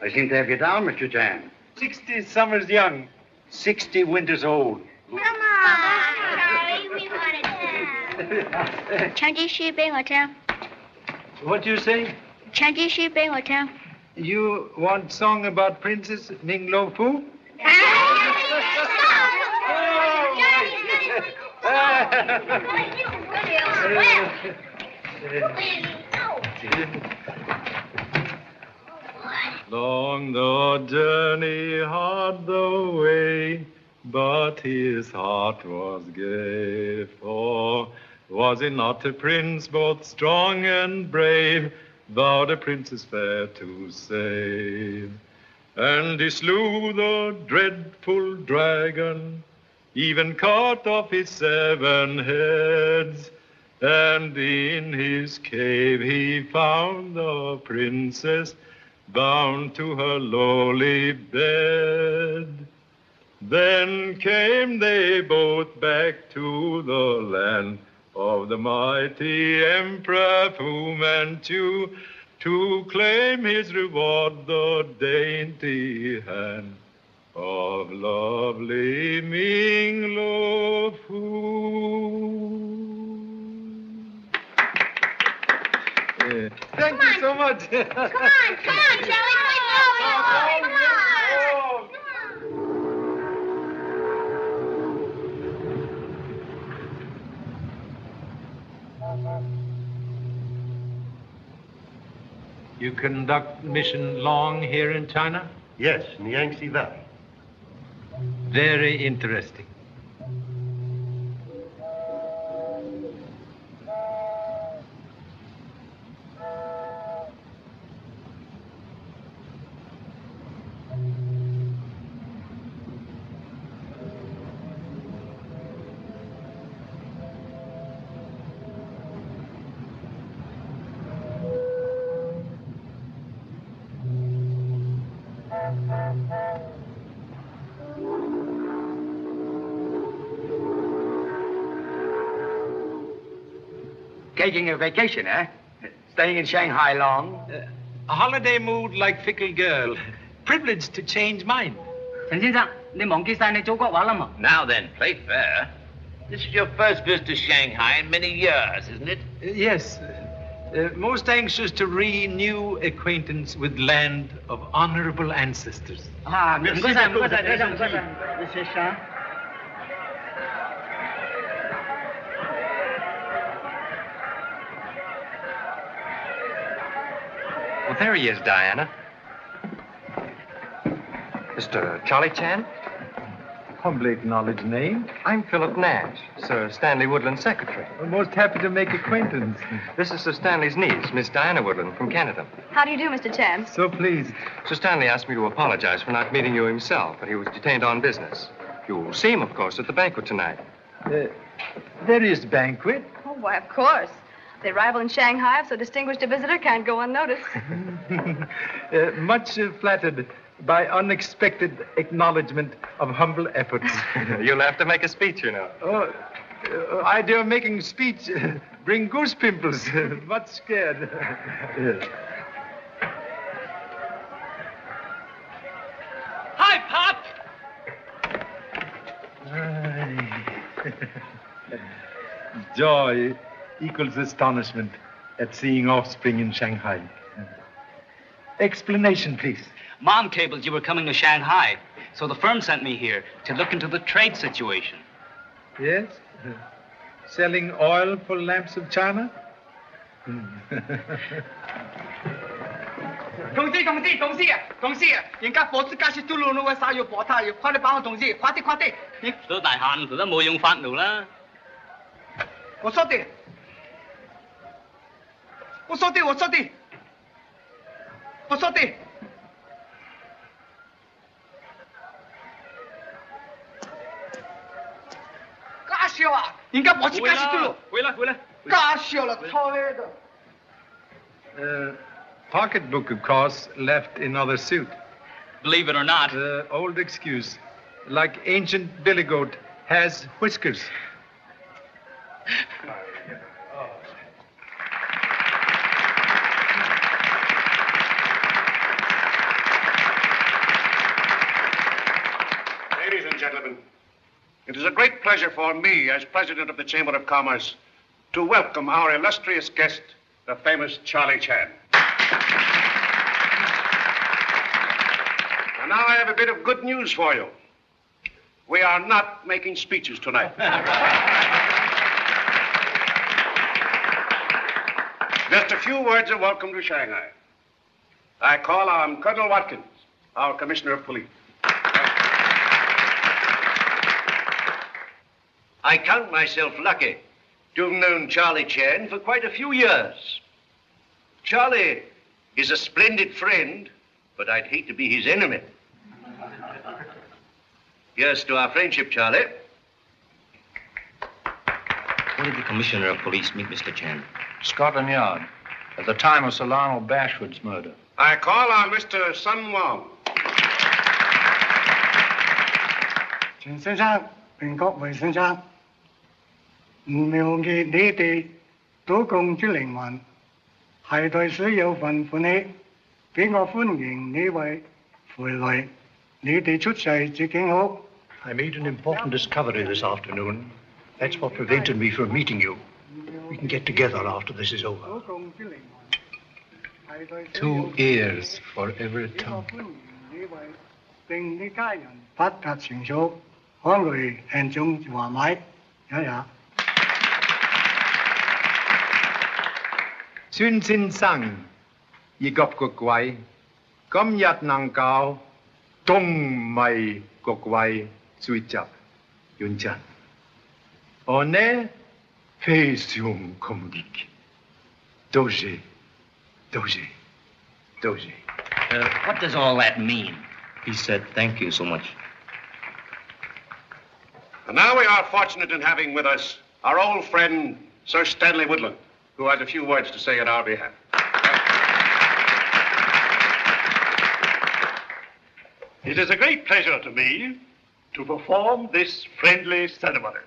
I seem to have you down, Mr. Chan. 60 summers young, 60 winters old. Come on, Charlie, we want to tell. What do you say? You want song about Princess Ning Lo Fu? Long the journey, hard the way, but his heart was gay. For was he not a prince, both strong and brave, vowed a princess fair to save? And he slew the dreadful dragon, even cut off his 7 heads. And in his cave he found the princess, bound to her lowly bed. Then came they both back to the land of the mighty Emperor Fu Manchu, to claim his reward, the dainty hand of lovely Ming Lo Fu. Thank you so much. Come on, Charlie. Come on. You conduct mission long here in China? Yes, in the Yangtze Valley. Very interesting. Taking a vacation, eh? Staying in Shanghai long? A holiday mood like fickle girl. Privileged to change mind. Chen 先生，你忘記晒你祖國話啦嘛？ Now then, play fair. This is your first visit to Shanghai in many years, isn't it? Yes. Most anxious to renew acquaintance with land of honorable ancestors. 啊，唔該晒，唔該晒，唔該晒，唔該晒。謝謝。 Well, there he is, Diana. Mr. Charlie Chan? Humbly acknowledged name. I'm Philip Nash, Sir Stanley Woodland's secretary. I'm most happy to make acquaintance. This is Sir Stanley's niece, Miss Diana Woodland from Canada. How do you do, Mr. Chan? So pleased. Sir Stanley asked me to apologize for not meeting you himself, but he was detained on business. You'll see him, of course, at the banquet tonight. There is banquet. Oh, why, of course. The arrival in Shanghai of so distinguished a visitor can't go unnoticed. Much flattered by unexpected acknowledgement of humble efforts. You'll have to make a speech, you know. Idea of making speech bring goose pimples. Much scared. Hi, Pop! Joy equals astonishment at seeing offspring in Shanghai. Explanation, please. Mom cabled you were coming to Shanghai, so the firm sent me here to look into the trade situation. Yes? Selling oil for lamps of China? 同志，人家火子加是嘟嚕嚕嘅晒要搏他，要快啲幫我同志，快啲！都大限佢都冇用發怒啦。我說的。假笑啊！人家火子加是嘟嚕。回來。假笑啦，錯喺度。Pocketbook, of course, left in other suit. Believe it or not. Old excuse. Like ancient billy goat has whiskers. Ladies and gentlemen, it is a great pleasure for me, as President of the Chamber of Commerce, to welcome our illustrious guest, the famous Charlie Chan. And now I have a bit of good news for you. We are not making speeches tonight. Just a few words of welcome to Shanghai. I call on Colonel Watkins, our Commissioner of Police. I count myself lucky to have known Charlie Chan for quite a few years. Charlie is a splendid friend, but I'd hate to be his enemy. Here's to our friendship, Charlie. Where did the Commissioner of Police meet Mr. Chan? Scotland Yard, at the time of Sir Lionel Bashwood's murder. I call on Mr. Sun Wong. 錢先生、榮國維先生，唔妙意你哋賭共之靈魂，係對水有份歡喜，俾我歡迎你位回來，你哋出世至景好。I made an important discovery this afternoon. That's what prevented me from meeting you. We can get together after this is over. 2 ears for every tongue. 令你家人發達成熟，可來慶祝話買，孫先生，而急個鬼，今日能夠東迷個鬼追襲遠陣，我呢非常感激，多謝。What does all that mean? He said, thank you so much. And now we are fortunate in having with us our old friend, Sir Stanley Woodland, who has a few words to say on our behalf. It is a great pleasure to me to perform this friendly ceremony.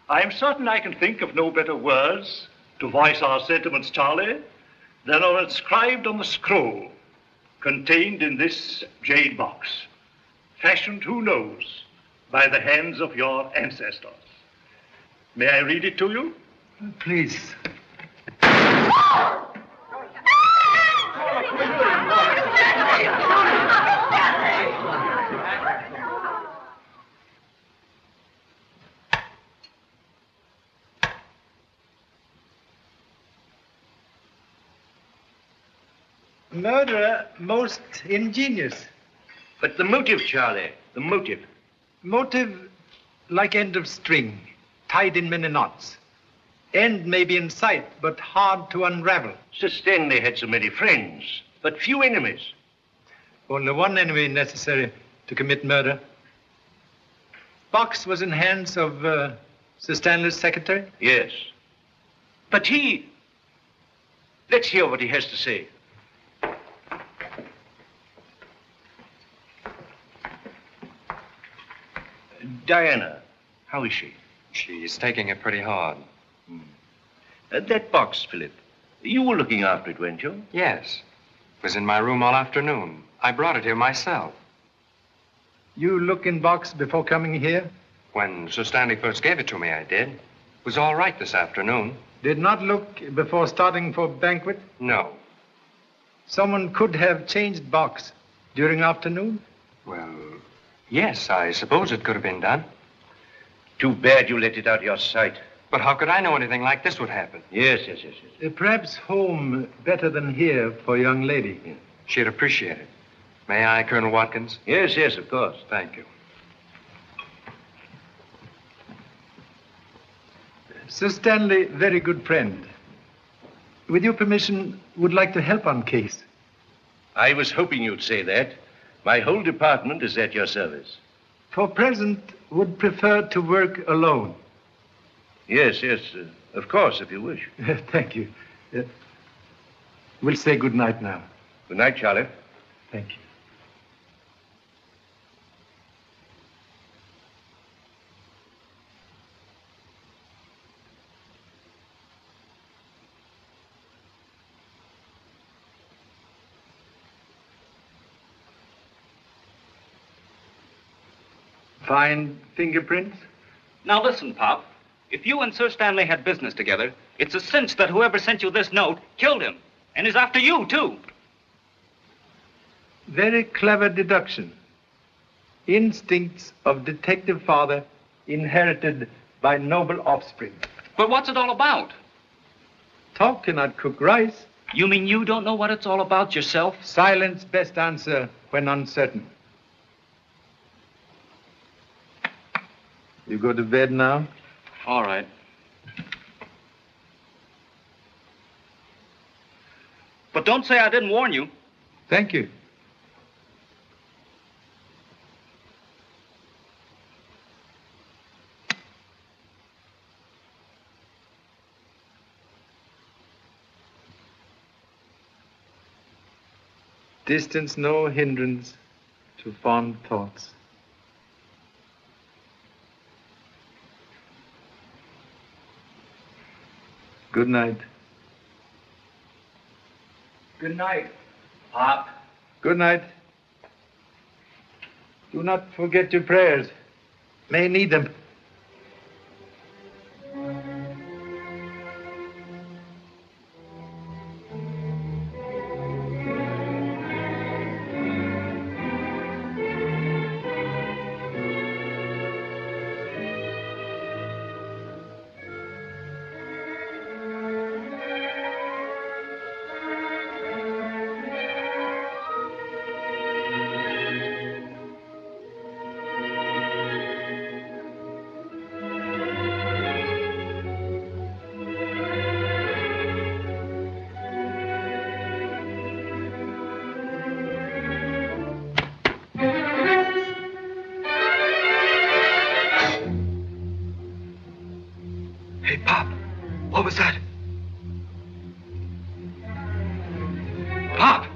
I am certain I can think of no better words to voice our sentiments, Charlie, than are inscribed on the scroll contained in this jade box, fashioned, who knows, by the hands of your ancestors. May I read it to you? Please. Murderer most ingenious. But the motive, Charlie, the motive. Motive like end of string, tied in many knots. End may be in sight, but hard to unravel. Sir Stanley had so many friends, but few enemies. Only one enemy necessary to commit murder. Box was in hands of Sir Stanley's secretary? Yes. But he Let's hear what he has to say. Diana, how is she? She's taking it pretty hard. That box, Philip. You were looking after it, weren't you? Yes. It was in my room all afternoon. I brought it here myself. You look in box before coming here? When Sir Stanley first gave it to me, I did. It was all right this afternoon. Did not look before starting for banquet? No. Someone could have changed box during afternoon? Well, yes, I suppose it could have been done. Too bad you let it out of your sight. But how could I know anything like this would happen? Yes. Perhaps home better than here for a young lady. Yeah. She'd appreciate it. May I, Colonel Watkins? Yes, of course. Thank you. Sir Stanley, very good friend. With your permission, would like to help on case. I was hoping you'd say that. My whole department is at your service. For present, would prefer to work alone. Yes, of course, if you wish. Thank you. We'll say good night now. Good night, Charlie. Thank you. Fine fingerprints? Now listen, Pop. If you and Sir Stanley had business together, it's a cinch that whoever sent you this note killed him. And is after you, too. Very clever deduction. Instincts of detective father inherited by noble offspring. But what's it all about? Talk cannot cook rice. You mean you don't know what it's all about yourself? Silence best answer when uncertain. You go to bed now? All right. But don't say I didn't warn you. Thank you. Distance no hindrance to fond thoughts. Good night. Good night, Pop. Good night. Do not forget your prayers. May need them. What was that? Pop!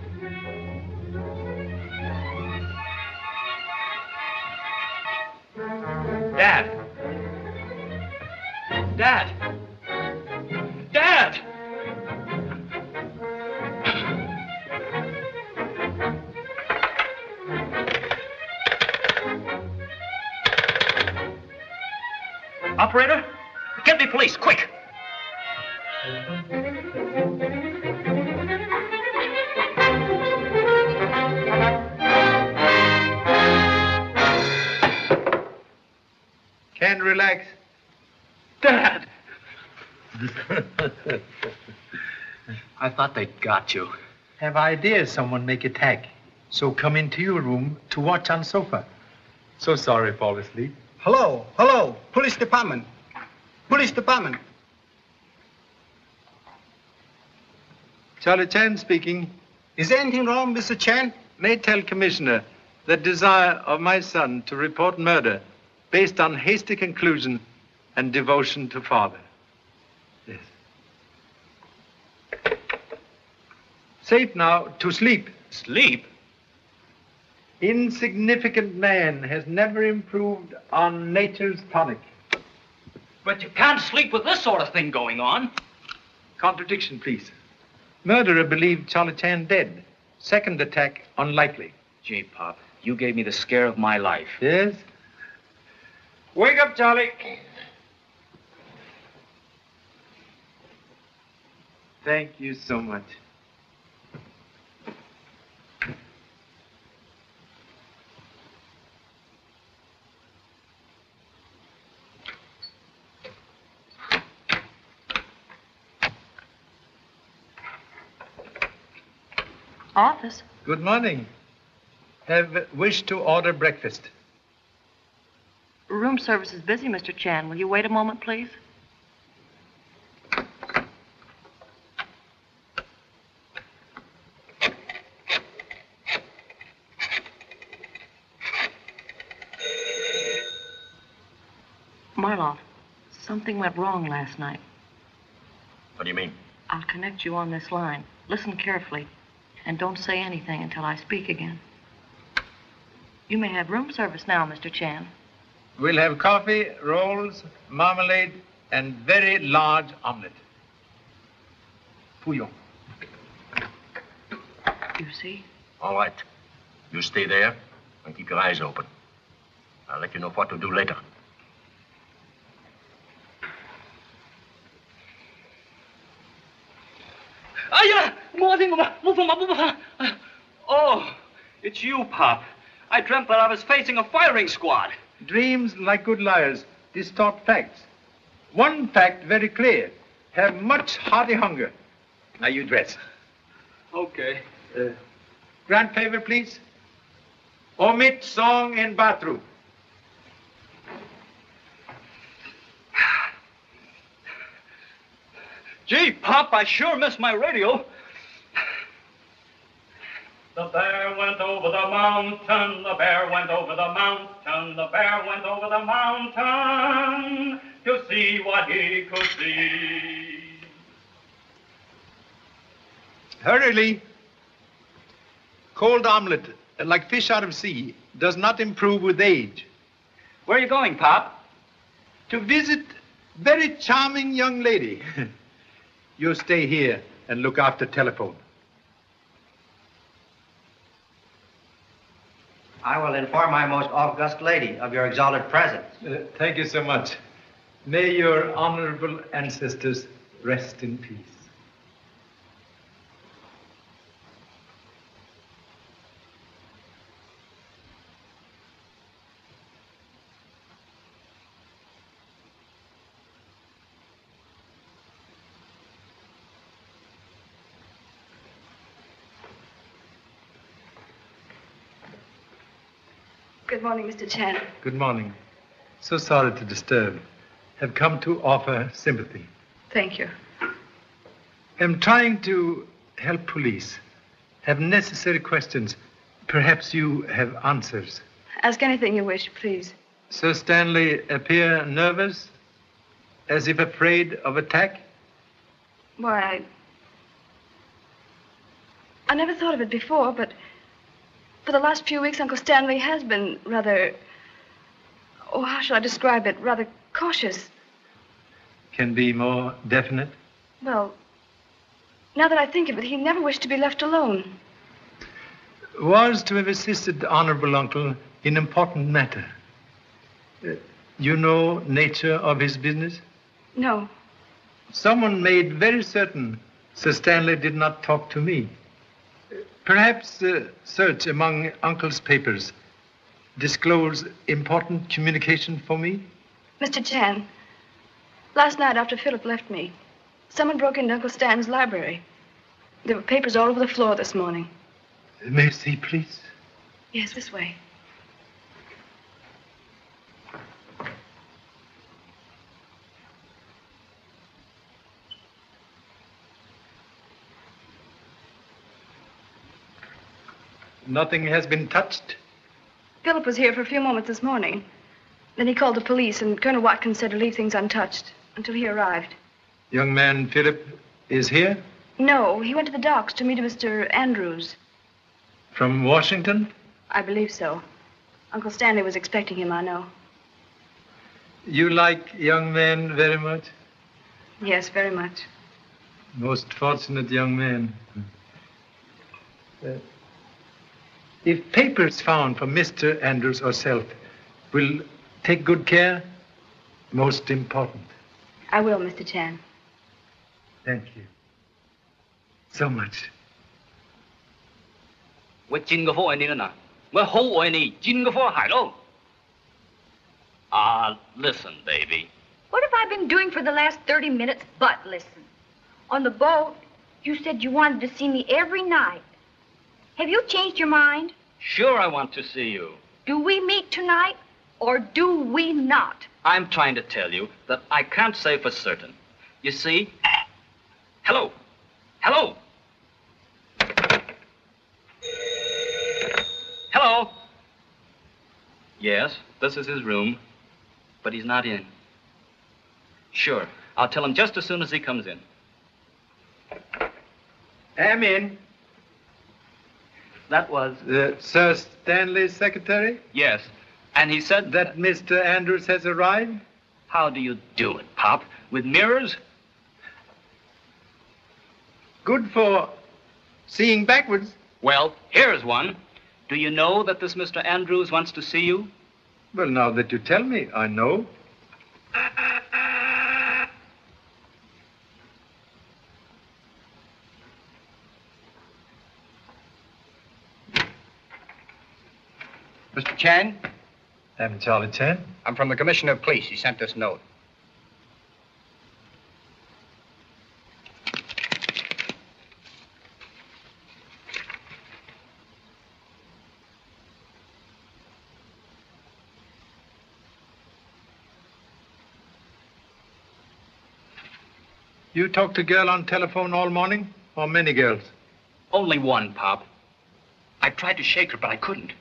Dad! Dad! Dad! Operator, get me police, quick! Can't relax. Dad! I thought they got you. Have ideas someone make attack. So come into your room to watch on sofa. So sorry, fall asleep. Hello, police department. Police department. Charlie Chan speaking. Is there anything wrong, Mr. Chan? May tell Commissioner the desire of my son to report murder based on hasty conclusion and devotion to father. Yes. Safe now to sleep. Sleep? Insignificant man has never improved on nature's tonic. But you can't sleep with this sort of thing going on. Contradiction, please. Murderer believed Charlie Chan dead. Second attack unlikely. Gee, Pop, you gave me the scare of my life. Yes? Wake up, Charlie. Thank you so much. Office? Good morning. Have wished to order breakfast. Room service is busy, Mr. Chan. Will you wait a moment, please? Marloff, something went wrong last night. What do you mean? I'll connect you on this line. Listen carefully, and don't say anything until I speak again. You may have room service now, Mr. Chan. We'll have coffee, rolls, marmalade, and very large omelette. Fouillon. You see? All right. You stay there and keep your eyes open. I'll let you know what to do later. Oh, it's you, Pop. I dreamt that I was facing a firing squad. Dreams, like good liars, distort facts. One fact very clear. Have much hearty hunger. Now you dress. Okay. Grand favor, please. Omit song in bathroom. Gee, Pop, I sure miss my radio. The bear went over the mountain, the bear went over the mountain, the bear went over the mountain to see what he could see. Hurriedly. Cold omelette, like fish out of sea, does not improve with age. Where are you going, Pop? To visit very charming young lady. You stay here and look after telephone. I will inform my most august lady of your exalted presence. Thank you so much. May your honorable ancestors rest in peace. Good morning, Mr. Chan. Good morning. So sorry to disturb. Have come to offer sympathy. Thank you. Am trying to help police. Have necessary questions. Perhaps you have answers. Ask anything you wish, please. Sir Stanley appear nervous, as if afraid of attack? Why, I never thought of it before, but for the last few weeks, Uncle Stanley has been rather, oh, how shall I describe it? Rather cautious. Can be more definite? Well, now that I think of it, he never wished to be left alone. Was to have assisted honorable uncle in important matter. You know nature of his business? No. Someone made very certain Sir Stanley did not talk to me. Perhaps search among uncle's papers disclose important communication for me? Mr. Chan, last night after Philip left me, someone broke into Uncle Stan's library. There were papers all over the floor this morning. May I see, please? Yes, this way. Nothing has been touched? Philip was here for a few moments this morning. Then he called the police, and Colonel Watkins said to leave things untouched until he arrived. Young man Philip is here? No, he went to the docks to meet Mr. Andrews. From Washington? I believe so. Uncle Stanley was expecting him, I know. You like young men very much? Yes, very much. Most fortunate young man. If papers found from Mr. Andrews or self, will take good care. Most important. I will, Mr. Chan. Thank you. So much. 我真個科愛你啦，我好愛你，真個科係咯。Listen, baby. What have I been doing for the last 30 minutes but listen? On the boat, you said you wanted to see me every night. Have you changed your mind? Sure, I want to see you. Do we meet tonight, or do we not? I'm trying to tell you that I can't say for certain. You see? Hello. Hello. Hello. Yes, this is his room, but he's not in. Sure, I'll tell him just as soon as he comes in. Am in. That was... Sir Stanley's secretary? Yes, and he said... That Mr. Andrews has arrived? How do you do it, Pop? With mirrors? Good for seeing backwards. Well, here's one. Do you know that this Mr. Andrews wants to see you? Well, now that you tell me, I know. Mr. Chan? I'm Charlie Chan. I'm from the Commissioner of Police. He sent this note. You talked to a girl on telephone all morning? Or many girls? Only one, Pop. I tried to shake her, but I couldn't.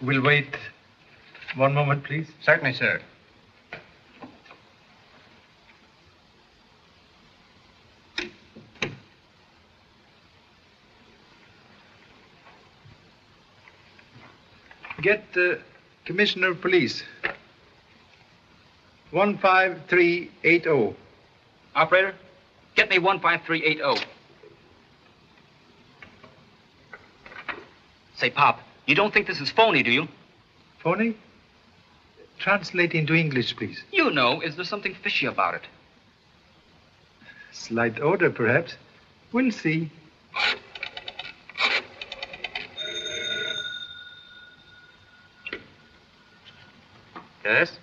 We'll wait one moment, please. Certainly, sir. Get the Commissioner of Police. 15380. Operator, get me 15380. Say, Pop, you don't think this is phony, do you? Phony? Translate into English, please. You know, is there something fishy about it? Slight odor, perhaps. We'll see. Yes?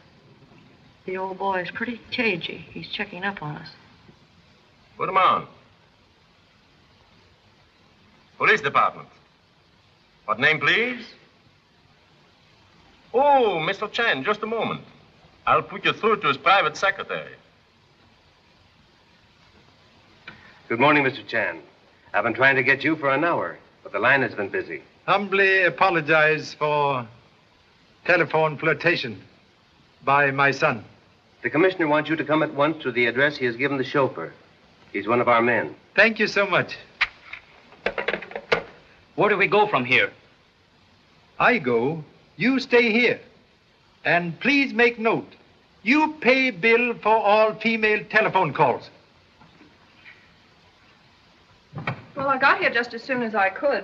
The old boy is pretty cagey. He's checking up on us. Put him on. Police Department. What name, please? Oh, Mr. Chan, just a moment. I'll put you through to his private secretary. Good morning, Mr. Chan. I've been trying to get you for an hour, but the line has been busy. Humbly apologize for telephone flirtation by my son. The commissioner wants you to come at once to the address he has given the chauffeur. He's one of our men. Thank you so much. Where do we go from here? I go. You stay here. And please make note. You pay bill for all female telephone calls. Well, I got here just as soon as I could.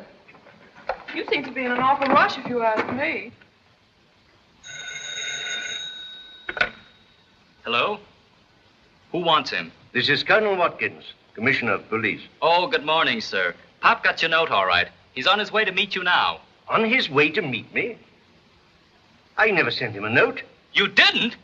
You seem to be in an awful rush, if you ask me. Hello? Who wants him? This is Colonel Watkins, Commissioner of Police. Oh, good morning, sir. Pop got your note all right. He's on his way to meet you now. On his way to meet me? I never sent him a note. You didn't?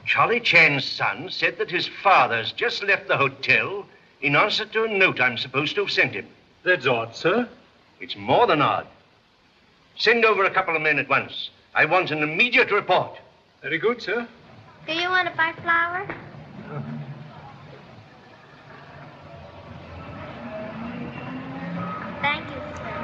Charlie Chan's son said that his father's just left the hotel in answer to a note I'm supposed to have sent him. That's odd, sir. It's more than odd. Send over a couple of men at once. I want an immediate report. Very good, sir. Do you want to buy flour? Thank you, sir.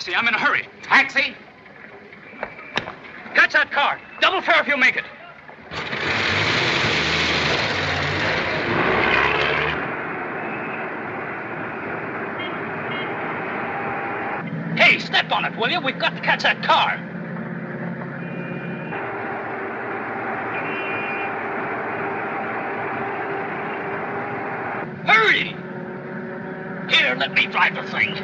taxi. I'm in a hurry. Taxi? Catch that car. Double fare if you make it. Hey, step on it, will you? We've got to catch that car. Hurry! Here, let me drive the thing.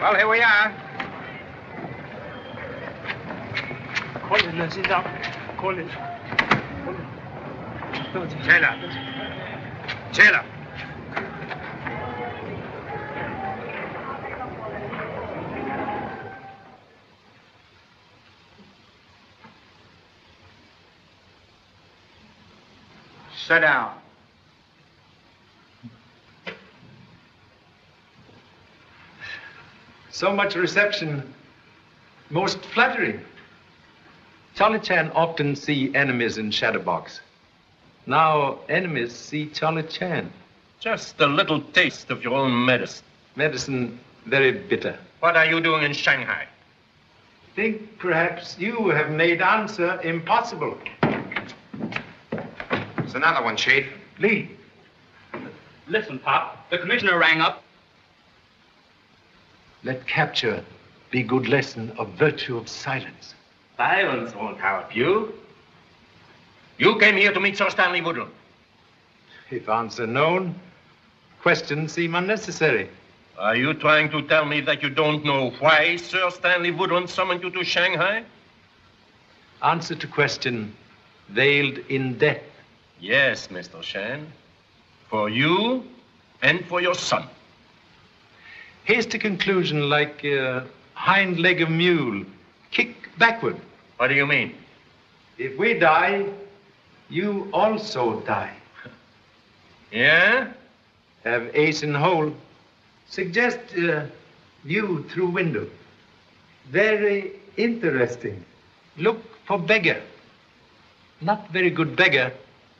Well, here we are. Chega. Sit down. So much reception. Most flattering. Charlie Chan often see enemies in Shadowbox. Now enemies see Charlie Chan. Just a little taste of your own medicine. Medicine very bitter. What are you doing in Shanghai? Think perhaps you have made answer impossible. There's another one, Chief. Lee. Listen, Pop. The commissioner rang up. Let capture be good lesson of virtue of silence. Silence won't help you. You came here to meet Sir Stanley Woodland. If answer known, questions seem unnecessary. Are you trying to tell me that you don't know why Sir Stanley Woodland summoned you to Shanghai? Answer to question veiled in death. Yes, Mr. Shan. For you and for your son. Hasty conclusion like hind leg of mule, kick backward. What do you mean? If we die, you also die. Yeah? Have ace in hole. Suggest view through window. Very interesting. Look for beggar. Not very good beggar,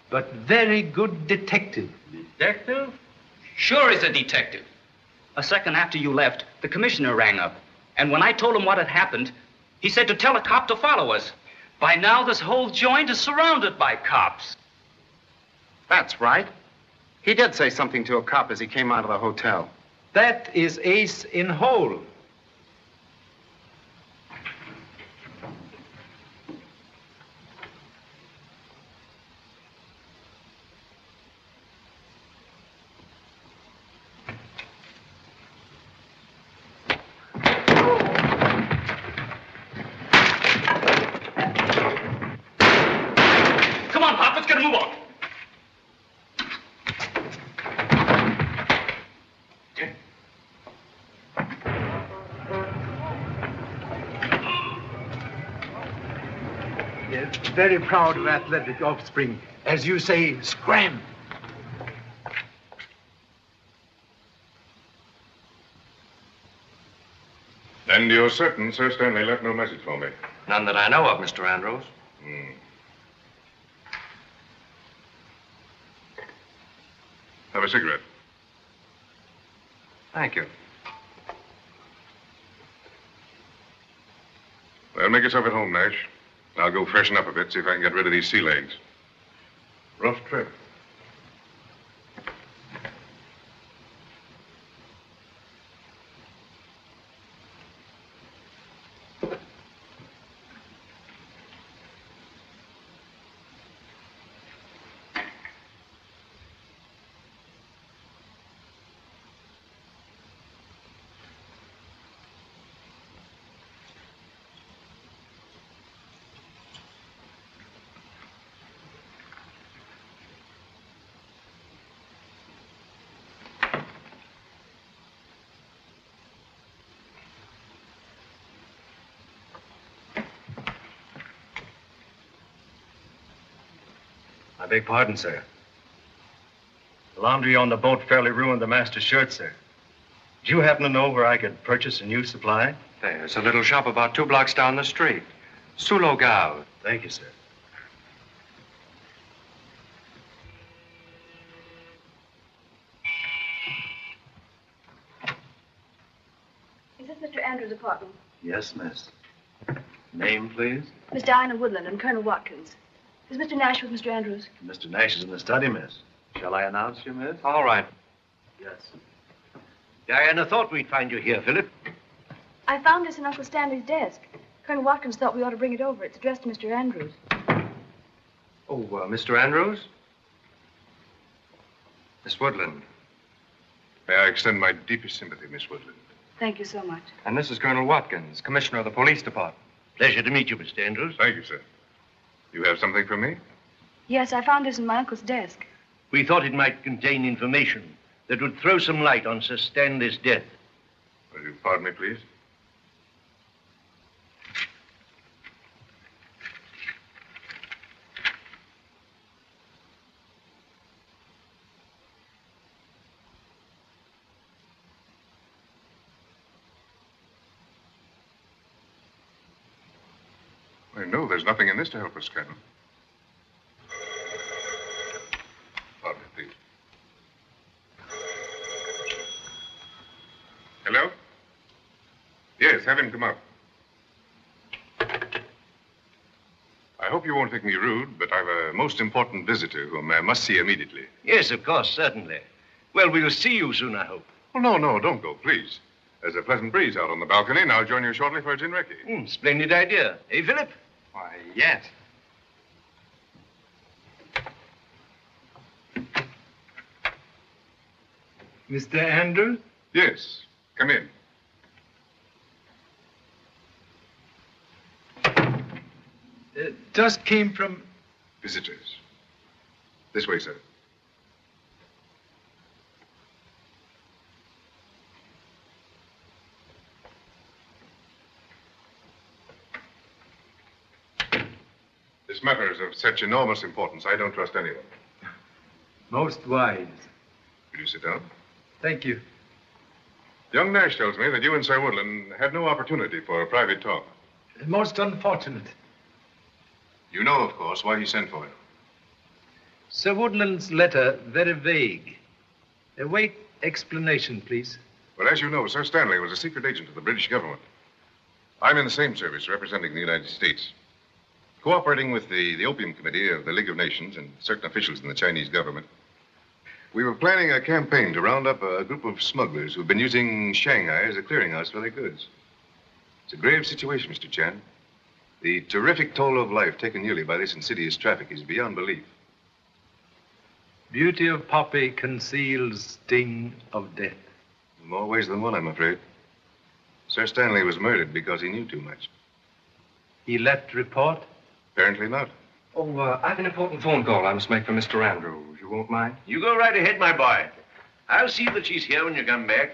but very good detective. Detective? Sure he's a detective. A second after you left, the commissioner rang up. And when I told him what had happened, he said to tell a cop to follow us. By now, this whole joint is surrounded by cops. That's right. He did say something to a cop as he came out of the hotel. That is ace in hole. Come on, Pop, let's get a move on. Very proud of athletic offspring. As you say, scram. And you're certain Sir Stanley left no message for me? None that I know of, Mr. Andrews. Have a cigarette. Thank you. Well, make yourself at home, Nash. I'll go freshen up a bit, see if I can get rid of these sea legs. Rough trip. I beg pardon, sir. The laundry on the boat fairly ruined the master's shirt, sir. Do you happen to know where I could purchase a new supply? There's a little shop about 2 blocks down the street. Sulogao. Thank you, sir. Is this Mr. Andrews' apartment? Yes, miss. Name, please? Miss Diana Woodland and Colonel Watkins. Is Mr. Nash with Mr. Andrews? Mr. Nash is in the study, miss. Shall I announce you, miss? All right. Yes. Diana thought we'd find you here, Philip. I found this in Uncle Stanley's desk. Colonel Watkins thought we ought to bring it over. It's addressed to Mr. Andrews. Oh, Mr. Andrews? Miss Woodland. May I extend my deepest sympathy, Miss Woodland. Thank you so much. And this is Colonel Watkins, Commissioner of the Police Department. Pleasure to meet you, Mr. Andrews. Thank you, sir. You have something for me? Yes, I found this in my uncle's desk. We thought it might contain information that would throw some light on Sir Stanley's death. Will you pardon me, please? I know there's nothing in this to help us, Colonel. Pardon me, please. Hello? Yes, have him come up. I hope you won't think me rude, but I've a most important visitor whom I must see immediately. Yes, of course, certainly. Well, we'll see you soon, I hope. Oh, no, don't go, please. There's a pleasant breeze out on the balcony, and I'll join you shortly for a gin recce. Splendid idea. Eh, Philip? Why, yes. Mr. Andrews? Yes, come in. Just came from... Visitors. This way, sir. This matter is of such enormous importance, I don't trust anyone. Most wise. Will you sit down? Thank you. Young Nash tells me that you and Sir Woodland had no opportunity for a private talk. Most unfortunate. You know, of course, why he sent for you. Sir Woodland's letter, very vague. Await explanation, please. Well, as you know, Sir Stanley was a secret agent of the British government. I'm in the same service, representing the United States. Cooperating with the Opium Committee of the League of Nations and certain officials in the Chinese government, we were planning a campaign to round up a group of smugglers who've been using Xangai as a clearinghouse for their goods. It's a grave situation, Mr. Chan. The terrific toll of life taken yearly by this insidious traffic is beyond belief. Beauty of poppy conceals sting of death. In more ways than one, I'm afraid. Sir Stanley was murdered because he knew too much. He left report? Apparently not. Oh, I've an important phone call I must make for Mr. Andrews. You won't mind? You go right ahead, my boy. I'll see that she's here when you come back.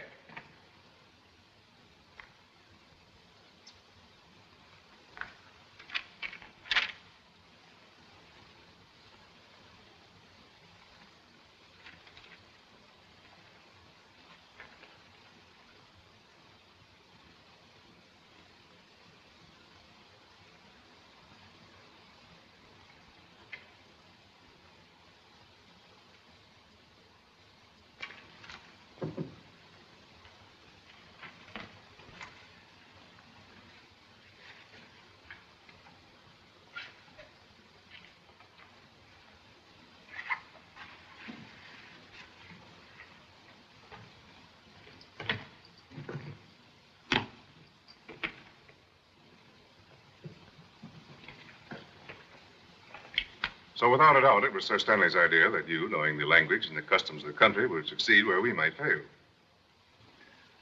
So without a doubt, it was Sir Stanley's idea that you, knowing the language and the customs of the country, would succeed where we might fail.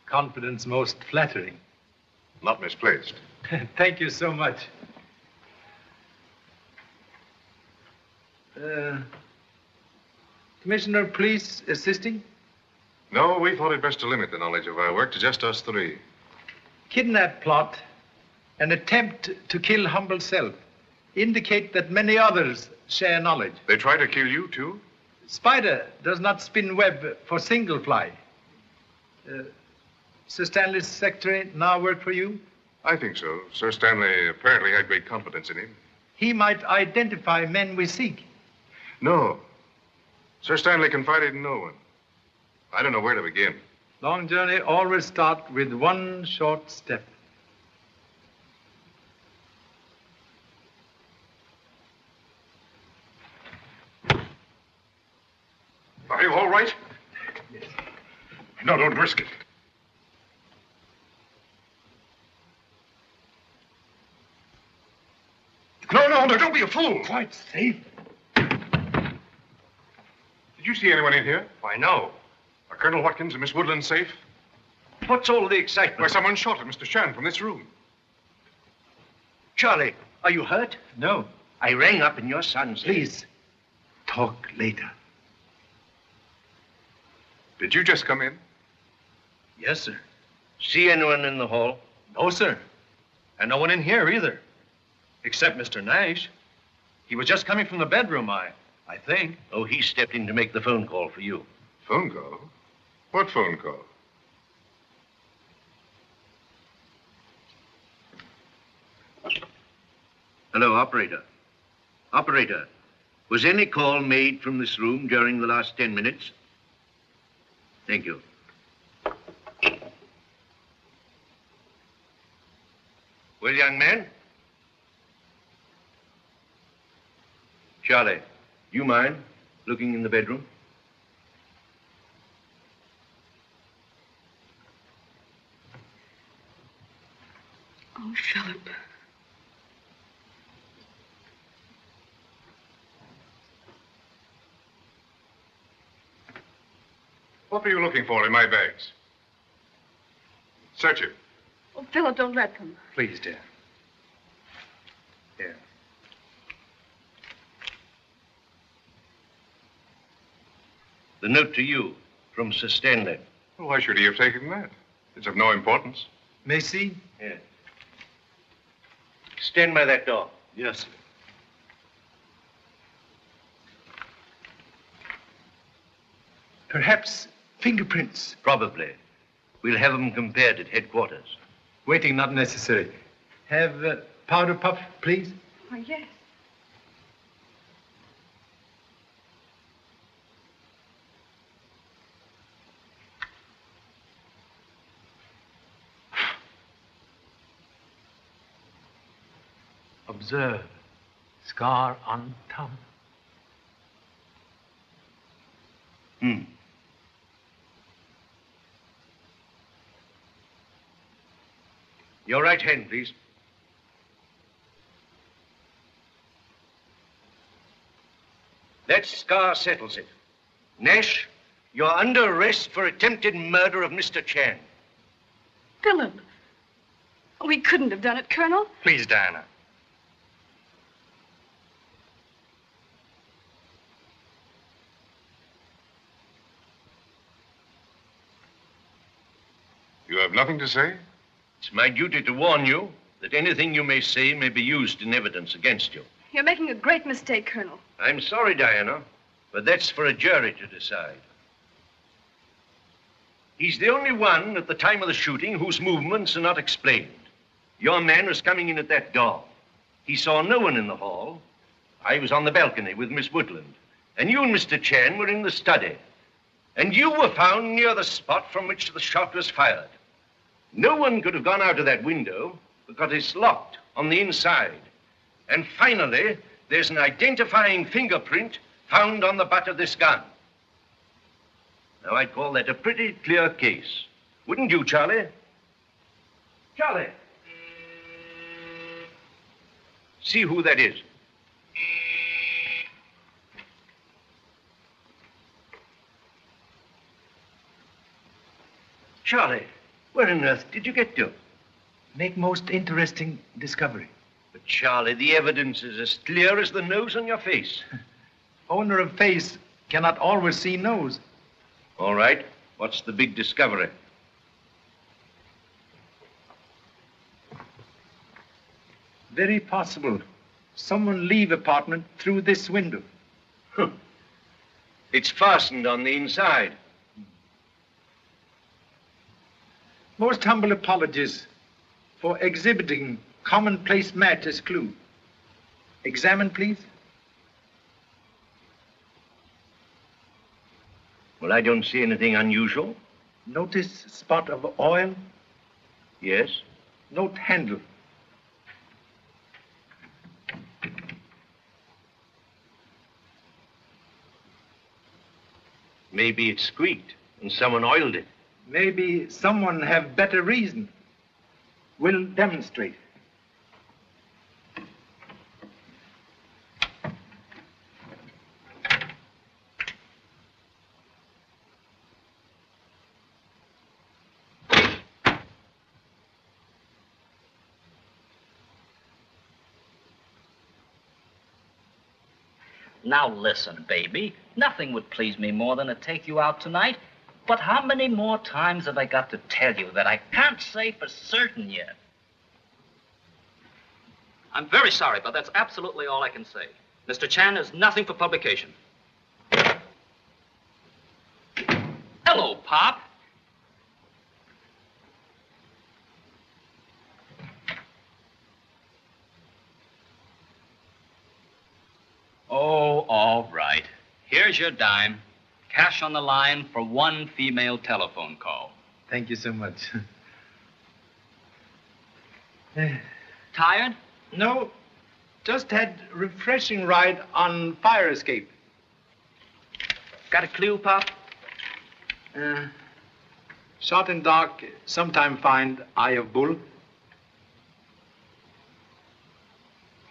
Confidence most flattering. Not misplaced. Thank you so much. Commissioner of Police assisting? No, we thought it best to limit the knowledge of our work to just us three. Kidnap plot, an attempt to kill humble self, indicate that many others share knowledge. They try to kill you, too? Spider does not spin web for single fly. Sir Stanley's secretary now work for you? I think so. Sir Stanley apparently had great confidence in him. He might identify men we seek. No. Sir Stanley confided in no one. I don't know where to begin. Long journey always start with one short step. Are you all right? Yes. No, don't risk it. No, don't be a fool. Quite safe. Did you see anyone in here? Why, no. Are Colonel Watkins and Miss Woodland safe? What's all the excitement? Why, someone shot at Mr. Chan from this room. Charlie, are you hurt? No. I rang up and your son said... Please, talk later. Did you just come in? Yes, sir. See anyone in the hall? No, sir. And no one in here either. Except Mr. Nash. He was just coming from the bedroom, I think. Oh, he stepped in to make the phone call for you. Phone call? What phone call? Hello, operator. Operator, was any call made from this room during the last 10 minutes? Thank you. Well, young man? Charlie, you mind looking in the bedroom? Oh, Philip. What were you looking for in my bags? Search it. Oh, Philip, don't let them. Please, dear. Here. The note to you from Sir Stanley. Well, why should he have taken that? It's of no importance. Macy? Yes. Stand by that door. Yes, sir. Perhaps fingerprints. Probably. We'll have them compared at headquarters. Waiting not necessary. Have powder puff, please. Oh, yes. Observe. Scar on thumb. Your right hand, please. That scar settles it. Nash, you're under arrest for attempted murder of Mr. Chan. Philip. We couldn't have done it, Colonel. Please, Diana. You have nothing to say? It's my duty to warn you that anything you may say may be used in evidence against you. You're making a great mistake, Colonel. I'm sorry, Diana, but that's for a jury to decide. He's the only one at the time of the shooting whose movements are not explained. Your man was coming in at that door. He saw no one in the hall. I was on the balcony with Miss Woodland. And you and Mr. Chan were in the study. And you were found near the spot from which the shot was fired. No one could have gone out of that window because it's locked on the inside. And finally, there's an identifying fingerprint found on the butt of this gun. Now, I'd call that a pretty clear case. Wouldn't you, Charlie? Charlie. See who that is. Charlie, where on earth did you get to? Make most interesting discovery. But, Charlie, the evidence is as clear as the nose on your face. Owner of face cannot always see nose. All right. What's the big discovery? Very possible. Someone leave apartment through this window. It's fastened on the inside. Most humble apologies for exhibiting commonplace match as clue. Examine, please. Well, I don't see anything unusual. Notice spot of oil. Yes. Note handle. Maybe it squeaked and someone oiled it. Maybe someone have better reason. Will demonstrate. Now listen, baby. Nothing would please me more than to take you out tonight. But how many more times have I got to tell you that I can't say for certain yet? I'm very sorry, but that's absolutely all I can say. Mr. Chan is nothing for publication. Hello, Pop. Oh, all right. Here's your dime. Cash on the line for one female telephone call. Thank you so much. Tired? No, just had refreshing ride on fire escape. Got a clue, Pop? Shot in dark, sometime find eye of bull.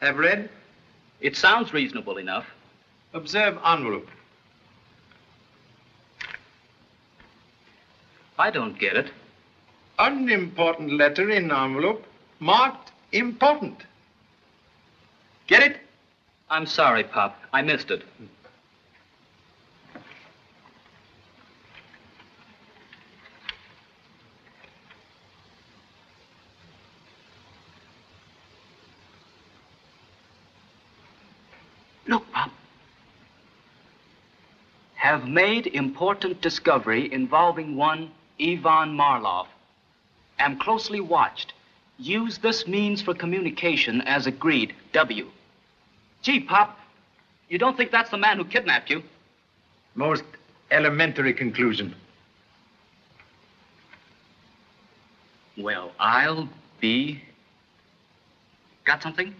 Have read? It sounds reasonable enough. Observe envelope. I don't get it. Unimportant letter in envelope, marked important. Get it? I'm sorry, Pop. I missed it. Look, Pop. Have made important discovery involving one Ivan Marlov. Am closely watched. Use this means for communication as agreed. W. Gee, Pop, you don't think that's the man who kidnapped you? Most elementary conclusion. Well, I'll be... Got something?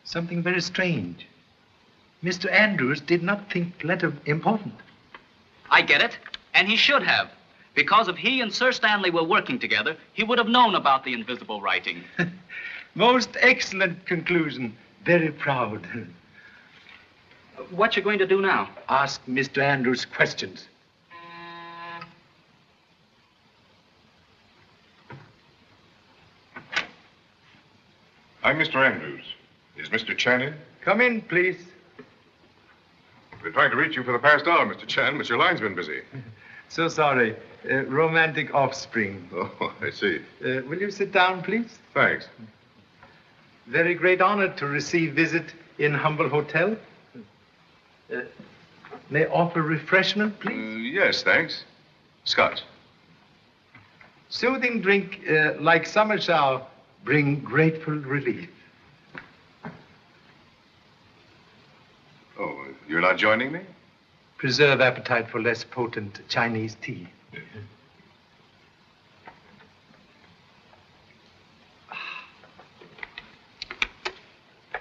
Something very strange. Mr. Andrews did not think letter important. I get it, and he should have. Because if he and Sir Stanley were working together, he would have known about the invisible writing. Most excellent conclusion. Very proud. What you going to do now? Ask Mr. Andrews questions. I'm Mr. Andrews. Is Mr. Chan in? Come in, please. Been trying to reach you for the past hour, Mr. Chan, but your line's been busy. So sorry. Romantic offspring. Oh, I see. Will you sit down, please? Thanks. Very great honor to receive visit in humble hotel. May I offer refreshment, please? Yes, thanks. Scotch. Soothing drink like summer shower bring grateful relief. Oh, you're not joining me? Preserve appetite for less potent Chinese tea. Yes.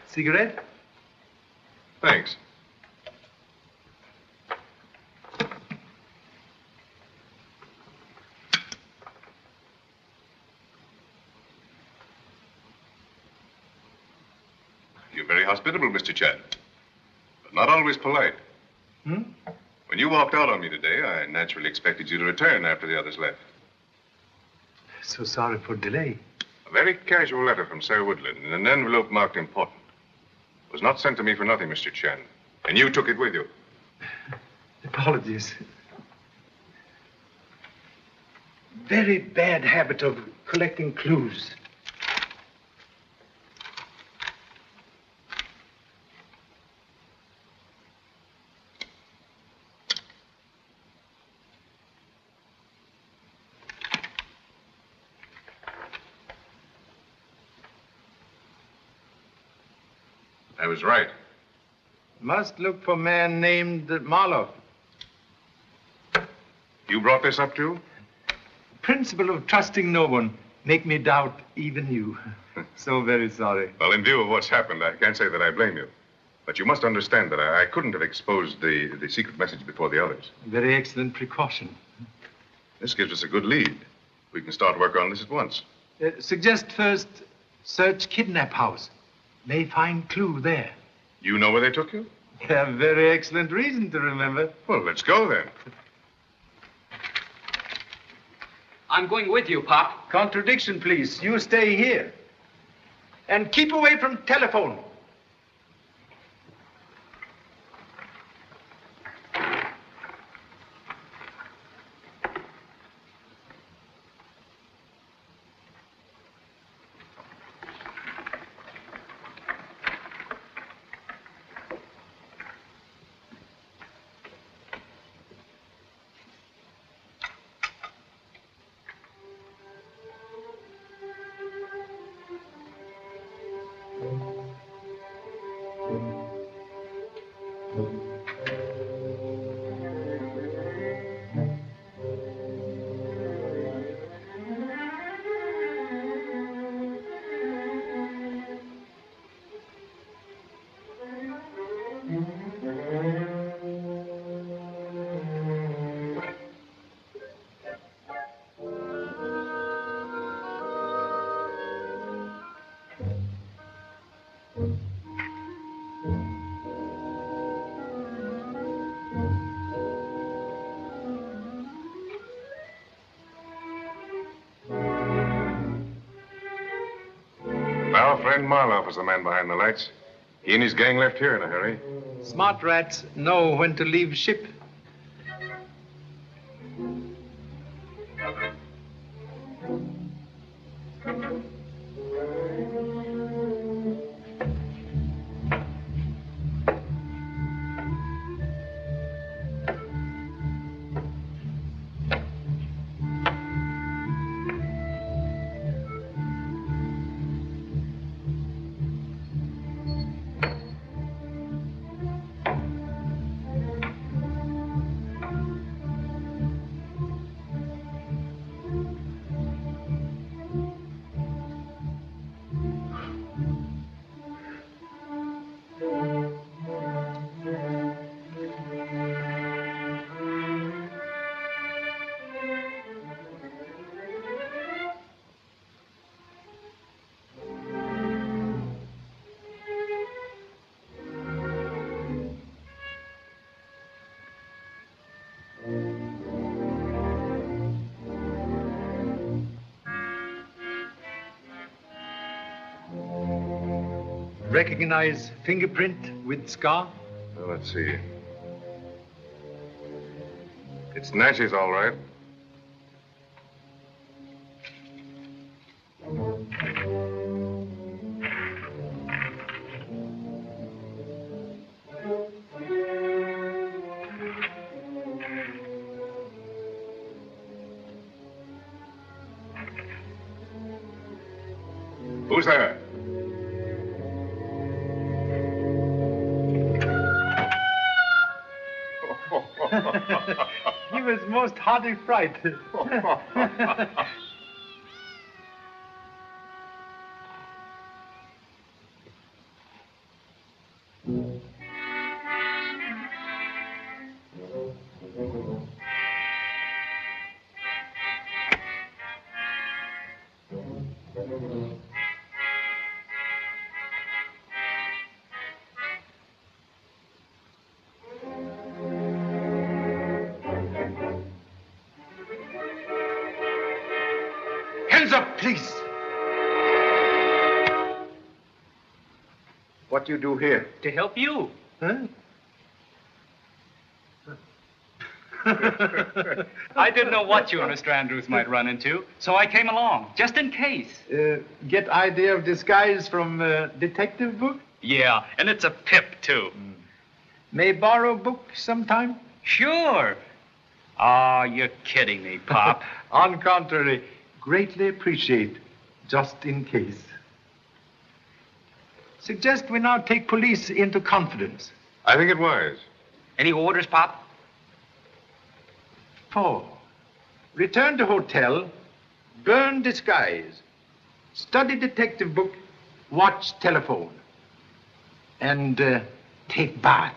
Cigarette? Thanks. You're very hospitable, Mr. Chan, but not always polite. Hmm? When you walked out on me today, I naturally expected you to return after the others left. So sorry for delay. A very casual letter from Sir Woodland in an envelope marked important. It was not sent to me for nothing, Mr. Chan. And you took it with you. Apologies. Very bad habit of collecting clues. I was right. Must look for man named Marlowe. You brought this up too? Principle of trusting no one make me doubt even you. So very sorry. Well, in view of what's happened, I can't say that I blame you. But you must understand that I couldn't have exposed the secret message before the others. Very excellent precaution. This gives us a good lead. We can start work on this at once. Suggest first search kidnap house. May find clue there. You know where they took you? Yeah, very excellent reason to remember. Well, let's go then. I'm going with you, Pop. Contradiction, please. You stay here. And keep away from telephone. Our friend Marlowe was the man behind the lights. He and his gang left here in a hurry. Smart rats know when to leave ship. Recognize fingerprint with scar? Well, let's see. It's Nash's, all right. Who's there? He was most hearty fright. Hands up, please. What do you do here? To help you. Huh? I didn't know what you and Mr. Andrews might run into, so I came along, just in case. Get idea of disguise from detective book? Yeah, and it's a pip, too. May borrow book sometime? Sure. Ah, you're kidding me, Pop. On contrary, greatly appreciate, just in case. Suggest we now take police into confidence. I think it wise. Any orders, Pop? 4. Return to hotel, burn disguise, study detective book, watch telephone, and take bath.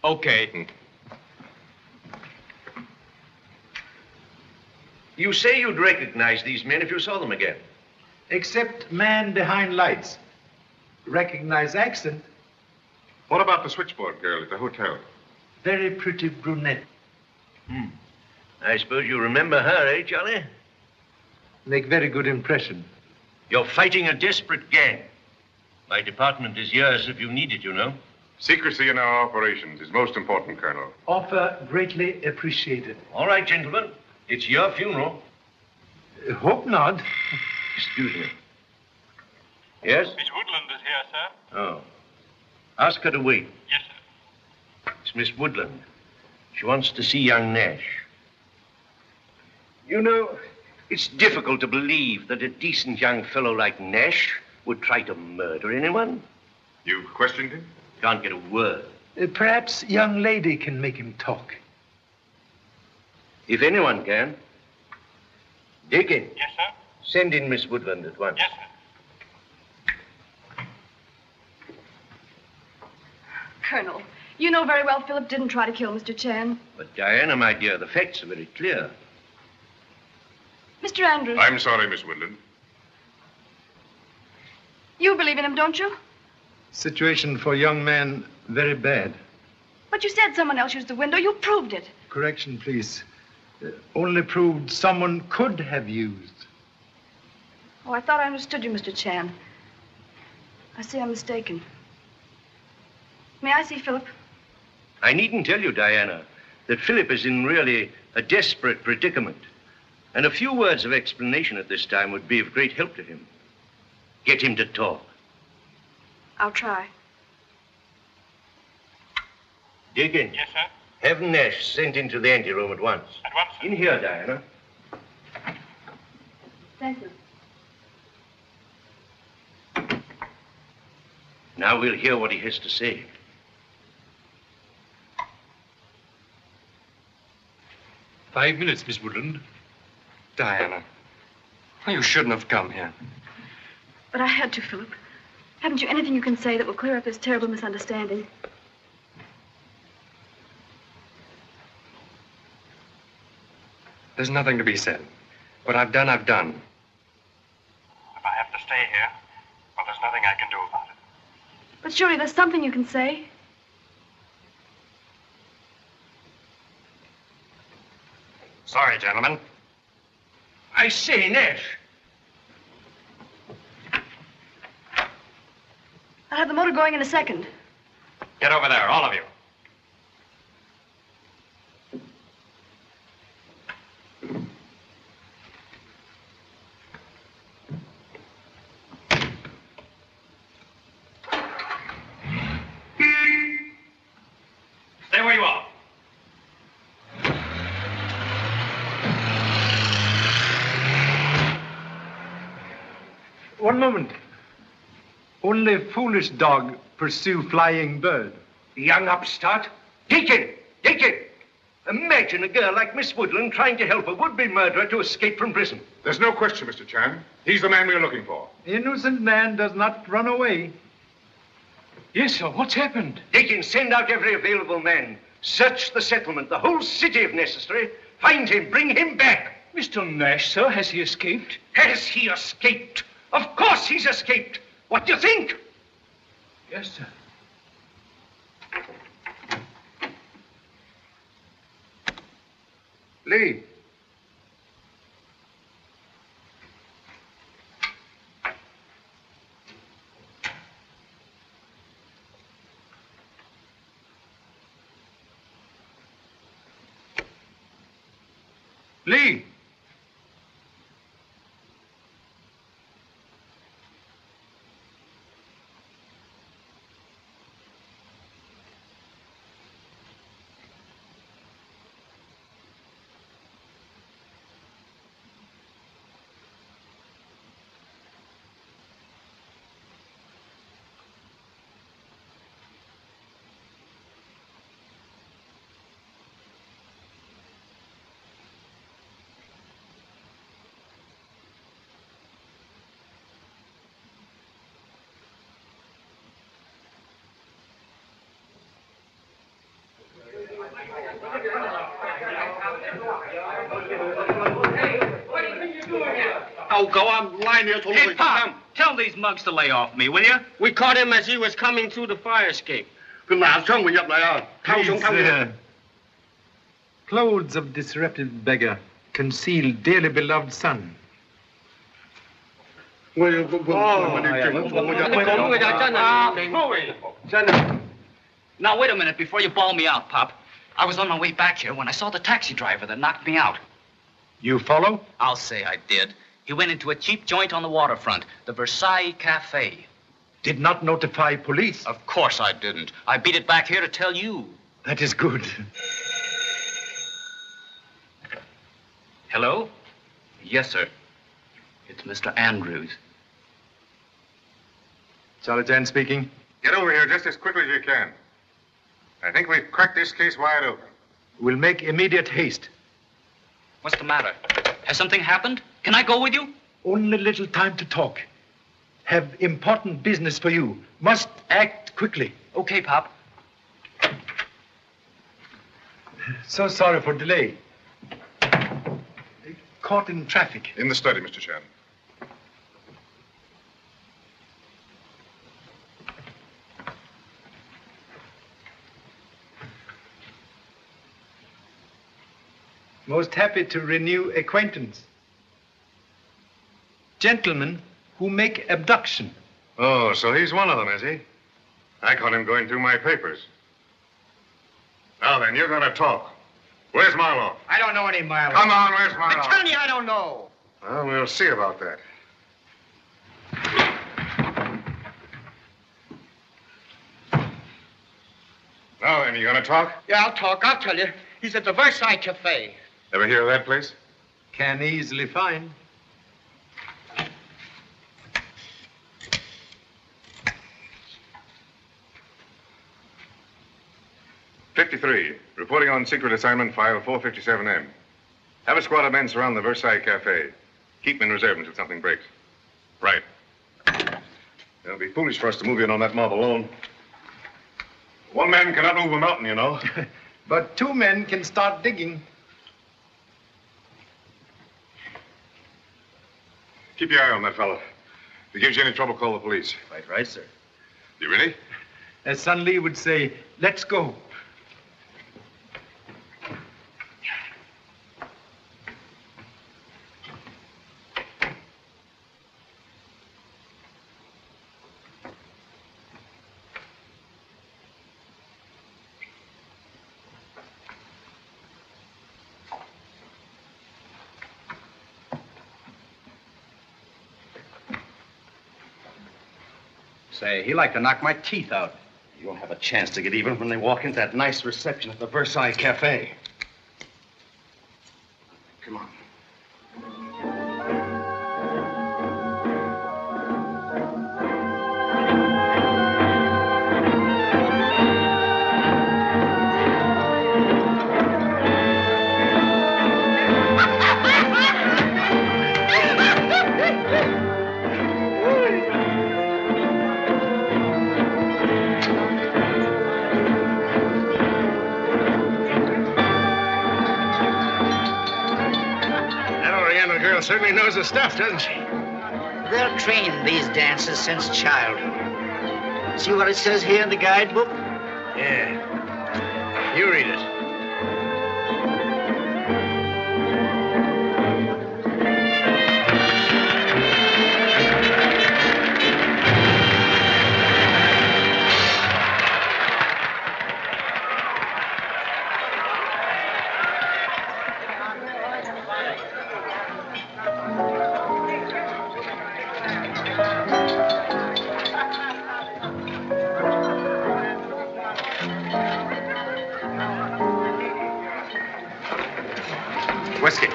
Okay. You say you'd recognize these men if you saw them again. Except man behind lights. Recognize accent. What about the switchboard girl at the hotel? Very pretty brunette. I suppose you remember her, eh, Charlie? Make very good impression. You're fighting a desperate gang. My department is yours if you need it, you know. Secrecy in our operations is most important, Colonel. Offer greatly appreciated. All right, gentlemen. It's your funeral. Hope not. Excuse me. Yes? Miss Woodland is here, sir. Oh. Ask her to wait. Yes, sir. It's Miss Woodland. She wants to see young Nash. You know, it's difficult to believe that a decent young fellow like Nash would try to murder anyone. You've questioned him? Can't get a word. Perhaps young lady can make him talk. If anyone can. Deacon. Yes, sir. Send in Miss Woodland at once. Yes, sir. Colonel, you know very well Philip didn't try to kill Mr. Chan. But Diana, my dear, the facts are very clear. Mr. Andrews. I'm sorry, Miss Woodland. You believe in him, don't you? Situation for young man very bad. But you said someone else used the window. You proved it. Correction, please. Only proved someone could have used. Oh, I thought I understood you, Mr. Chan. I see I'm mistaken. May I see Philip? I needn't tell you, Diana, that Philip is in really a desperate predicament. And a few words of explanation at this time would be of great help to him. Get him to talk. I'll try. Deacon. Yes, sir. Have Nash sent into the anteroom at once. At once, sir. In here, Diana. Thank you. Now we'll hear what he has to say. "5 minutes, Miss Woodland." Diana, you shouldn't have come here. But I had to, Philip. Haven't you anything you can say that will clear up this terrible misunderstanding? There's nothing to be said. What I've done, I've done. If I have to stay here, well, there's nothing I can do about it. But surely there's something you can say. Sorry, gentlemen. I say, Nash. I'll have the motor going in a second. Get over there, all of you. Stay where you are. One moment. Only foolish dog pursue flying bird. Young upstart. Deacon! Deacon! Imagine a girl like Miss Woodland trying to help a would-be murderer to escape from prison. There's no question, Mr. Chan. He's the man we're looking for. Innocent man does not run away. Yes, sir. What's happened? Deacon, send out every available man. Search the settlement, the whole city if necessary. Find him, bring him back. Mr. Nash, sir, has he escaped? Has he escaped? Of course he's escaped. What do you think? Yes, sir. Lee. Lee. Oh, go on, line here. Hey, Pop, tell these mugs to lay off me, will you? We caught him as he was coming through the fire escape. These, clothes of disrepute beggar conceal dearly beloved son. Now, wait a minute before you bawl me out, Pop. I was on my way back here when I saw the taxi driver that knocked me out. You follow? I'll say I did. He went into a cheap joint on the waterfront, the Versailles Cafe. Did not notify police? Of course I didn't. I beat it back here to tell you. That is good. Hello? Yes, sir. It's Mr. Andrews. Charlie Jan speaking. Get over here just as quickly as you can. I think we've cracked this case wide open. We'll make immediate haste. What's the matter? Has something happened? Can I go with you? Only little time to talk. Have important business for you. Must act quickly. Okay, Pop. So sorry for delay. Caught in traffic. In the study, Mr. Chan. Most happy to renew acquaintance. Gentlemen who make abduction. Oh, so he's one of them, is he? I caught him going through my papers. Now then, you're gonna talk. Where's Marlowe? I don't know any Marlowe. Come on, where's Marlowe? I'm telling you, I don't know. Well, we'll see about that. Now then, you gonna talk? Yeah, I'll talk. I'll tell you. He's at the Versailles Cafe. Ever hear of that place? Can easily find. '53, reporting on secret assignment file 457M. Have a squad of men surround the Versailles Cafe. Keep them in reserve until something breaks. Right. It'll be foolish for us to move in on that mob alone. One man cannot move a mountain, you know. But two men can start digging. Keep your eye on that fellow. If he gives you any trouble, call the police. Right, sir. You ready? As Sun Lee would say, let's go. Say, he like to knock my teeth out. You won't have a chance to get even when they walk into that nice reception at the Versailles Cafe. Come on. Certainly knows her stuff, doesn't she? They're trained these dances since childhood. See what it says here in the guidebook? Yeah. You read it. Whiskey.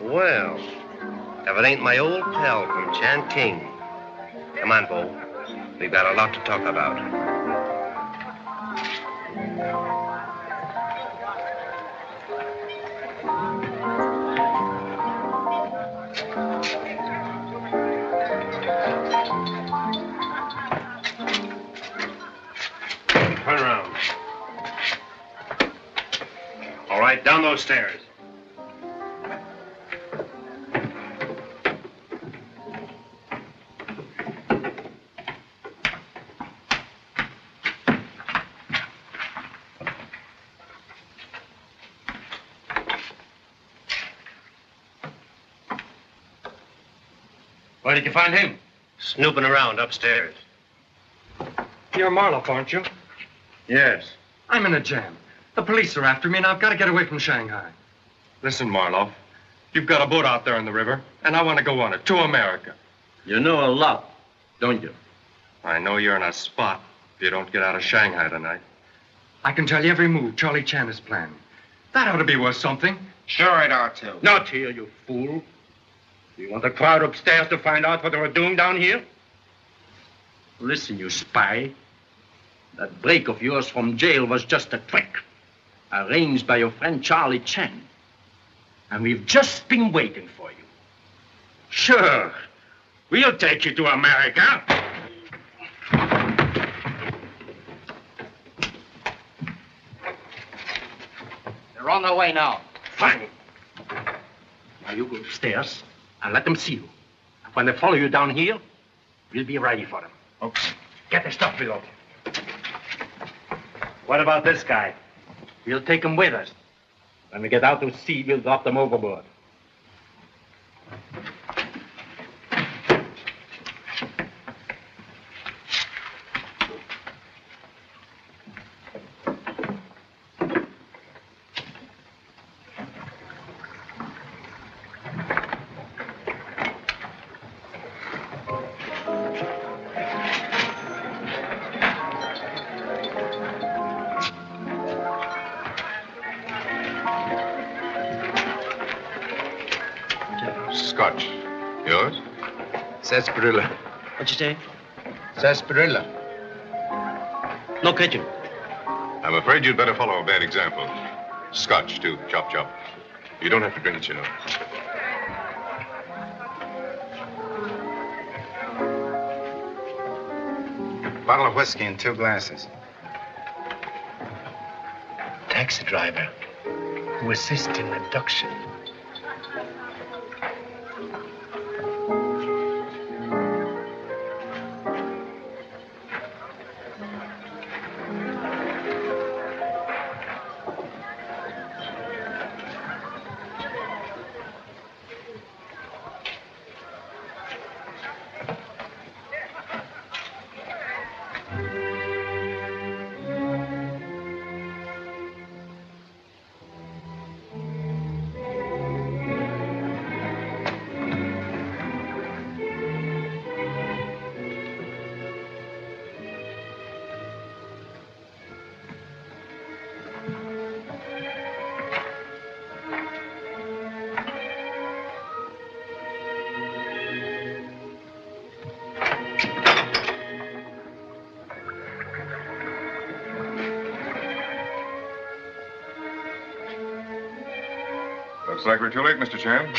Well, if it ain't my old pal from Changking. Come on, Bo. We've got a lot to talk about. right, down those stairs. Where did you find him? Snooping around upstairs. You're Marloff, aren't you? Yes. I'm in a jam. The police are after me, and I've got to get away from Shanghai. Listen, Marloff, you've got a boat out there in the river, and I want to go on it to America. You know a lot, don't you? I know you're in a spot if you don't get out of Shanghai tonight. I can tell you every move Charlie Chan has planned. That ought to be worth something. Sure it ought to. Not here, you fool. You want the crowd upstairs to find out what they were doing down here? Listen, you spy. That break of yours from jail was just a trick, arranged by your friend Charlie Chan. And we've just been waiting for you. Sure, we'll take you to America. They're on their way now. Fine. Now you go upstairs and let them see you. And when they follow you down here, we'll be ready for them. Okay. Get the stuff below. What about this guy? We'll take him with us. When we get out to sea, we'll drop them overboard. Scotch. Yours? Sarsaparilla. What'd you say? Sarsaparilla. No kitchen. I'm afraid you'd better follow a bad example. Scotch, too. Chop, chop. You don't have to drink it, you know. Bottle of whiskey and 2 glasses. Taxi driver who assists in abduction. Looks like we're too late, Mr. Chan.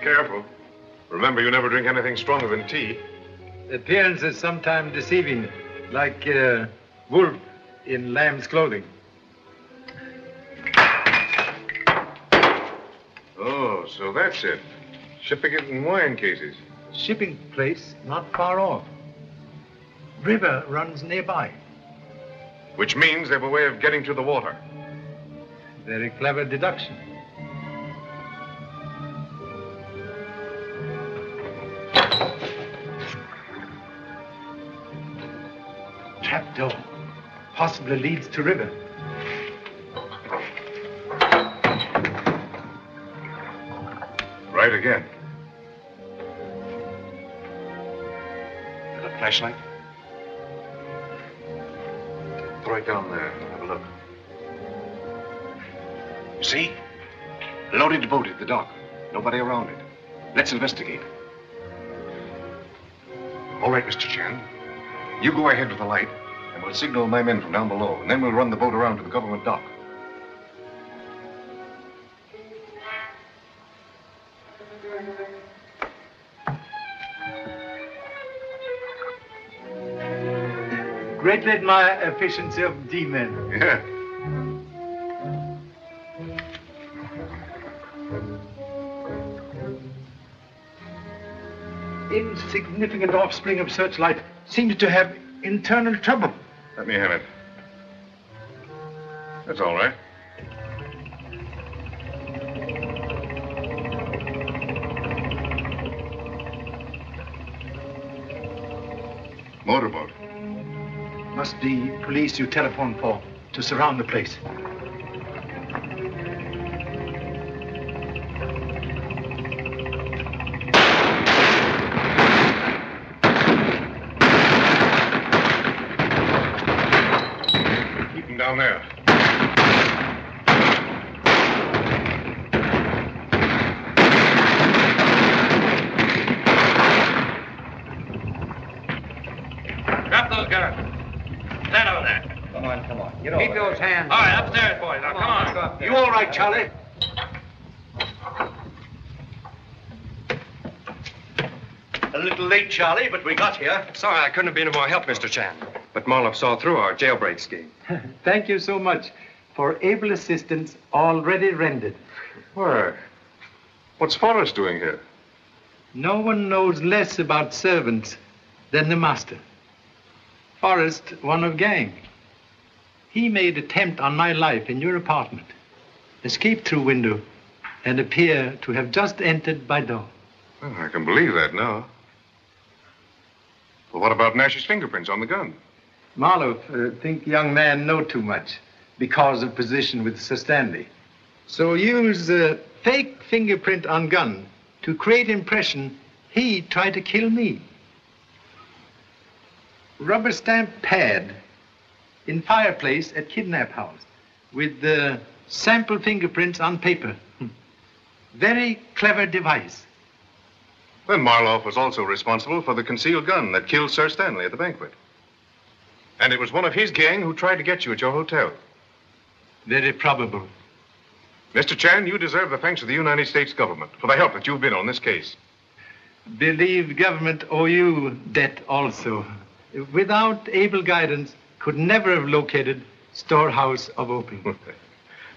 Careful. Remember, you never drink anything stronger than tea. The appearance is sometimes deceiving, like wolf in lamb's clothing. Oh, so that's it. Shipping it in wine cases. Shipping place not far off. River runs nearby. Which means they have a way of getting to the water. Very clever deduction. Trapdoor. Possibly leads to river. Right again. Got a flashlight? Throw it down there. Have a look. You see? Loaded boat at the dock. Nobody around it. Let's investigate. All right, Mr. Chan. You go ahead with the light, and we'll signal my men from down below, and then we'll run the boat around to the government dock. Greatly admire efficiency of D-men. Yeah. Insignificant offspring of Searchlight seems to have internal trouble. Let me have it. That's all right. Motorboat. Must be police you telephoned for to surround the place. Keep him down there. Drop those guns. Stand over there. Come on, come on. Get Keep over those there. hands. All right, upstairs, boys. Now, come on. let's go up there. You all right, Charlie? A little late, Charlie, but we got here. Sorry I couldn't have been of more help, Mr. Chan. But Marloff saw through our jailbreak scheme. Thank you so much for able assistance already rendered. Why? What's Forrest doing here? No one knows less about servants than the master. Forrest, one of gang. He made attempt on my life in your apartment, escaped through window, and appear to have just entered by door. Well, I can believe that now. Well, what about Nash's fingerprints on the gun? Marloff think young man know too much because of position with Sir Stanley. So use fake fingerprint on gun to create impression he tried to kill me. Rubber stamp pad in fireplace at kidnap house with the sample fingerprints on paper. Very clever device. Then Marloff was also responsible for the concealed gun that killed Sir Stanley at the banquet. And it was one of his gang who tried to get you at your hotel. Very probable. Mr. Chan, you deserve the thanks of the United States government for the help that you've been on this case. Believe government owe you debt also. Without able guidance, could never have located storehouse of opium.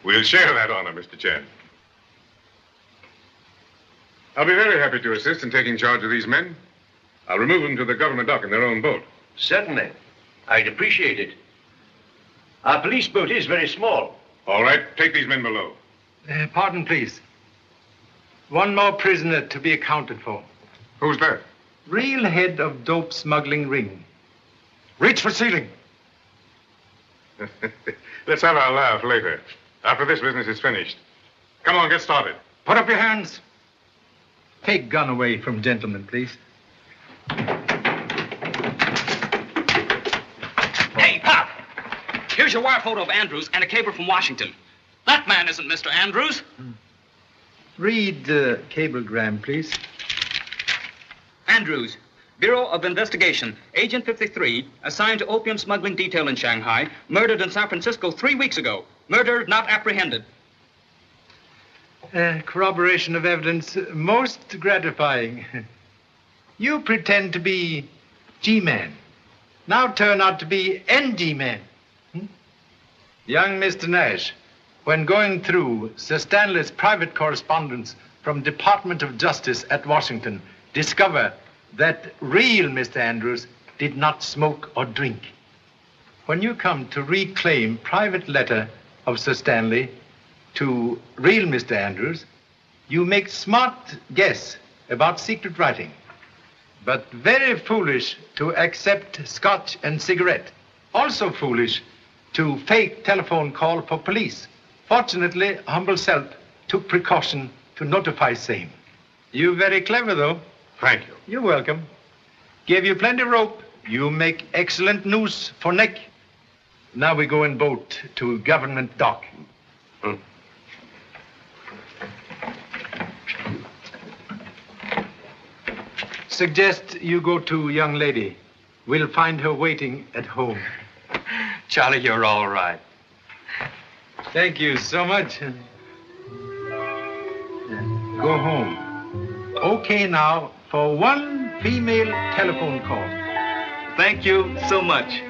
We'll share that honor, Mr. Chan. I'll be very happy to assist in taking charge of these men. I'll remove them to the government dock in their own boat. Certainly. I'd appreciate it. Our police boat is very small. All right, take these men below. Pardon, please. One more prisoner to be accounted for. Who's that? Real head of dope smuggling ring. Reach for ceiling. Let's have our laugh later, after this business is finished. Come on, get started. Put up your hands. Take gun away from gentlemen, please. Hey, Pop! Here's your wire photo of Andrews and a cable from Washington. That man isn't Mr. Andrews. Read the cablegram, please. Andrews, Bureau of Investigation, Agent 53, assigned to opium smuggling detail in Shanghai, murdered in San Francisco 3 weeks ago. Murder not apprehended. Corroboration of evidence most gratifying. You pretend to be G-man. Now turn out to be NG-man. Young Mr. Nash, when going through Sir Stanley's private correspondence from Department of Justice at Washington, discover that real Mr. Andrews did not smoke or drink. When you come to reclaim private letter of Sir Stanley to real Mr. Andrews, you make smart guess about secret writing, but very foolish to accept scotch and cigarette. Also foolish to fake telephone call for police. Fortunately, humble self took precaution to notify same. You very clever, though. Thank you. You're welcome. Gave you plenty rope. You make excellent noose for neck. Now we go in boat to government dock. Suggest you go to young lady. We'll find her waiting at home. Charlie, you're all right. Thank you so much. Go home. Okay now for one female telephone call. Thank you so much.